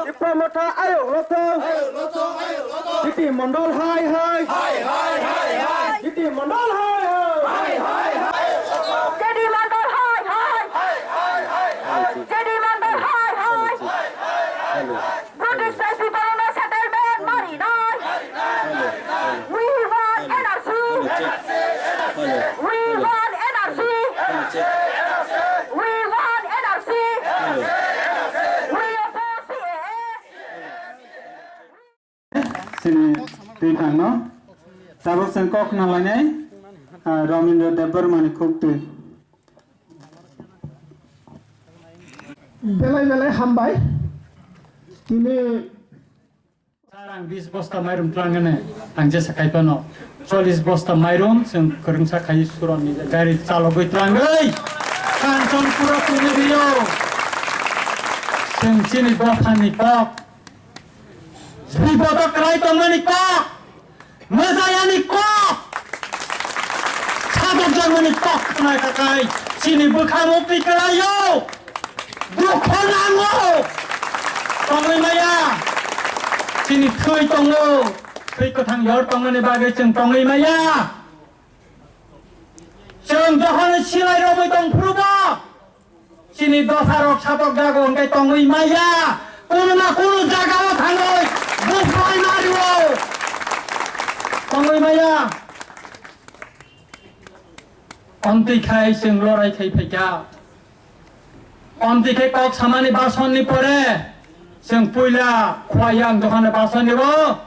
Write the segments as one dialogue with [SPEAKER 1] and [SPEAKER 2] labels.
[SPEAKER 1] Tipramotha Election. City Mandal hai hai. City Mandal hai hai.
[SPEAKER 2] City Mandal hai hai. City Mandal hai hai. British Tipramotha settlement mari nai. We want energy. We want energy. We want energy. We oppose
[SPEAKER 3] sini tentang no tabuk sengkok nalanya Ramindra Debar mani kubtu
[SPEAKER 1] Belai hambai ini
[SPEAKER 3] sarang 20 bosta mairum telangane angje sakai pano 40 bosta mairum sing kereng sakai suron ni gari calogoi telangai kancon pura kuni rio sing sini bofani pok Sriboto kerai tongani kok, mazayani kok, sabuk jangan kok kenai kakai, sini berkamu pikirayo, bukanango, tongai maya, sini tui tongo, tui ketang yor tongani bagai ceng tongai maya, ceng dohan silai robai tong purba, sini dosarok sabuk dagon kai tongai maya, kuno na kuno jagawa thanoi. Bukan Mario, Tongoi Maya, Onti Kai sing lorai kai peka, Onti Kai kok samani bason ni pore, sing puila kuayang dokan bason ni bo,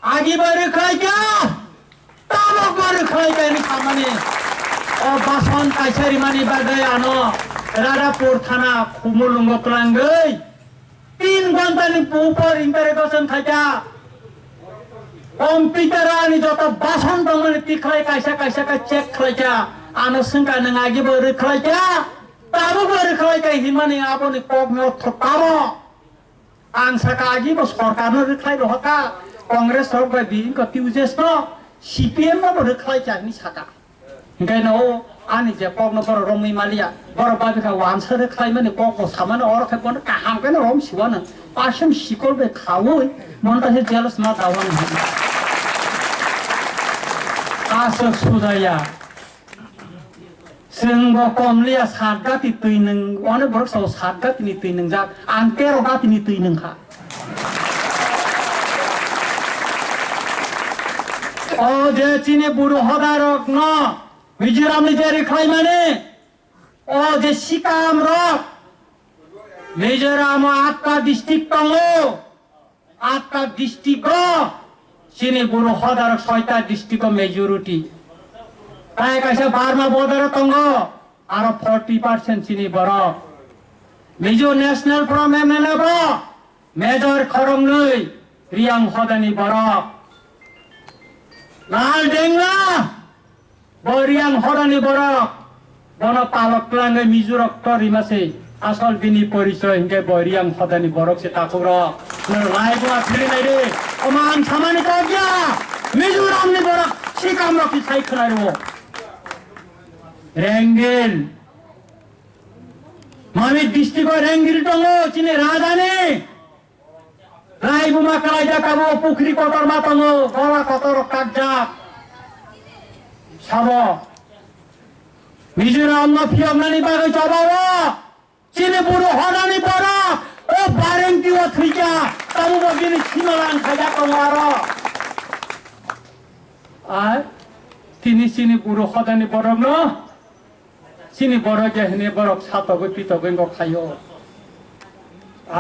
[SPEAKER 3] agi baru kai ka, tamok baru kai ka ni samani, oh bason kai cari mani badai ano, Radapur Thana kumulungo kelanggai. 3 घंटा नि ऊपर इंटरेगेशन खाजा computer आनी जो तो बासन तो मैंने तिखलाई कैसा का चेक खाजा आनो संगा नंगागी बर खाजा ताबो बर खाजा हिमानी आपो नि कोक में थकामो आंसा कागी बस सरकार ने खाई रहका कांग्रेस सब बी का ट्यूजेस नो सीपीएम में बर खाजा नि साका इंगे नो आनी जे कोक न बर रोमी मालिया बर बाबी का वांसर खाई में कोक को सामान और के पन कहां के रोम सिवन पाशम शिकोल बे खावो मन का जेलस मा दावन आस सुदाया जोंबो कमलिया सातगाति तैनों अने बरसाव सातगाति नि तैनों जा आं 13 गाति नि तैनों खा ओ जे चिने बुरो हदारक न मिजोराम नि जेरि खाइ माने ओ जे सिकाम रक मिजोराम 8टा डिस्ट्रिक्ट दङो 8टा डिस्ट्रिक्ट चिने बुरो हदारक 6टा डिस्ट्रिक्ट मेजोरिटी काय कायसा बारमा बदर दङो आरो 40% चिने बरक मिजो नेशनल फ्रम एमएनए ब मेजर खरंगनै रियां हदानि बरक लाल डेंगा बरियां हदानि बरक बन पालक लांगै मिजोरक तरिमासे आसल बिनि परिचय हिंगे बरियां हदानि बरक से ताकुर लाइबा फिरिनाय रे अमान सामानि कगिया मिजोरामनि बरक सिकाम रखि साइखनायरो रेंगिल मामी डिस्ट्रिक्ट रेंगिल दङो चिने राजानि लाइबुमा कालाइजा काबो पुखरी कतरमा दङो गला कतर कागजा साबो 미즈람 너 피엄나니 바가 잡아와 지네 부르 허나니 봐라 바랭 띄워 트이자 따무버기는 희망한 가자고 말아 তিনি চিনি বুড়ো সদানি বৰক ন চিনি বৰকে হেনে বৰক সাতকৈ পিতকৈ খাইও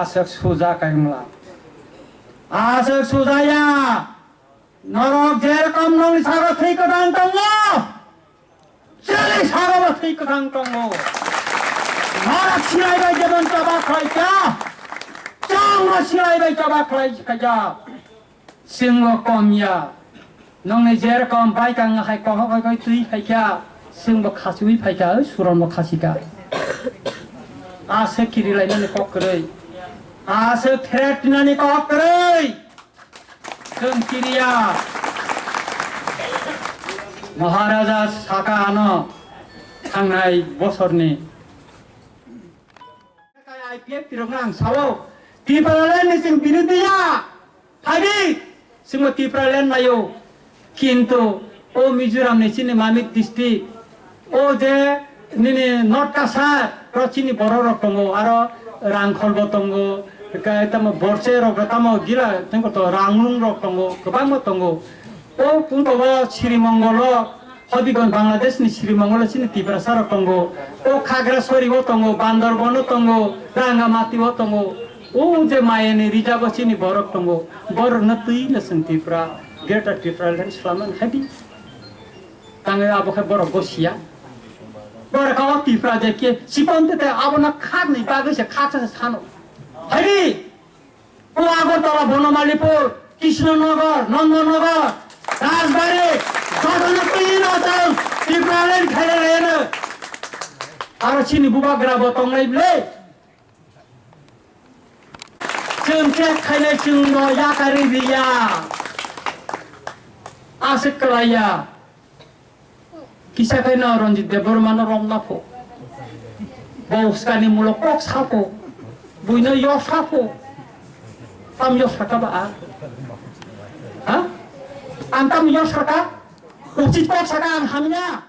[SPEAKER 3] আশক সোজা কাইমলা আশক সোজায়া নরক যেরকম নলি সাগর ঠিক দান দङ সেলে সাগর ঠিক দান দङ নরক সিলাইবাই যেমন চাবা খাইছা চাং সিলাইবাই চাবা খাইছা সিংহ কমিয়া नंने जेरकम बाइकां हाय कहै तुइ फाइका जोंबो खासुइ फाइका सुरनबो खासिका आसे किरिलायनानै ककरै आसे थ्रेटनानै ककरै जों किरिया महाराजा साकानो थांनाय बोसोरनि आइपिएफ तिरंगा आं सावो तिप्रालेण्डनि जों बिरुदिया फाइबि जोंबो तिप्रालेण्ड नायो কিন্তু ও মিজোরাম নেচিনি মামিত ডিস্ট্রিক্ট ও যে নিনে নর্থ কাছার রচিনি বড় রকম আর রাংখলব দङ তামো বরসে রক তামো গিলা তেंको তো রাংলুং রক দङ गोबां दङ ও পুনবো শ্রীমঙ্গল হবিগঞ্জ বাংলাদেশনি শ্রীমঙ্গল চিনি তিপ্রাসা রক দङ ও খাগড়াছড়িও দङ বান্দরবনও দङ রাঙ্গামাটিও দङ ও যে মায়েনি রিজার্ভ চিনি বরক দङ बर न तुइनो जों Tipra Greater Tipramotha Slaman happy. Tangan abu ke borok gosia. Borok kau Tipra je sipon tete abu nak khat ni bagus ya khat se sano. Happy. O abu tola Bonomalipur, Krishnanagar, Nandanagar, Rajbari, Sadhana Pino tang Tipramotha khale rehna. Aro chini buba grabo tong lai ble. Jeng cek khale jeng no ya kari dia. Asik kelaya, kisah kena Ranjit Debormano Romnafo, bau sekali mulok kok sapo, buina yo sapo, tam yo saka ba? Antam yo saka, ucit kok saka hamnya.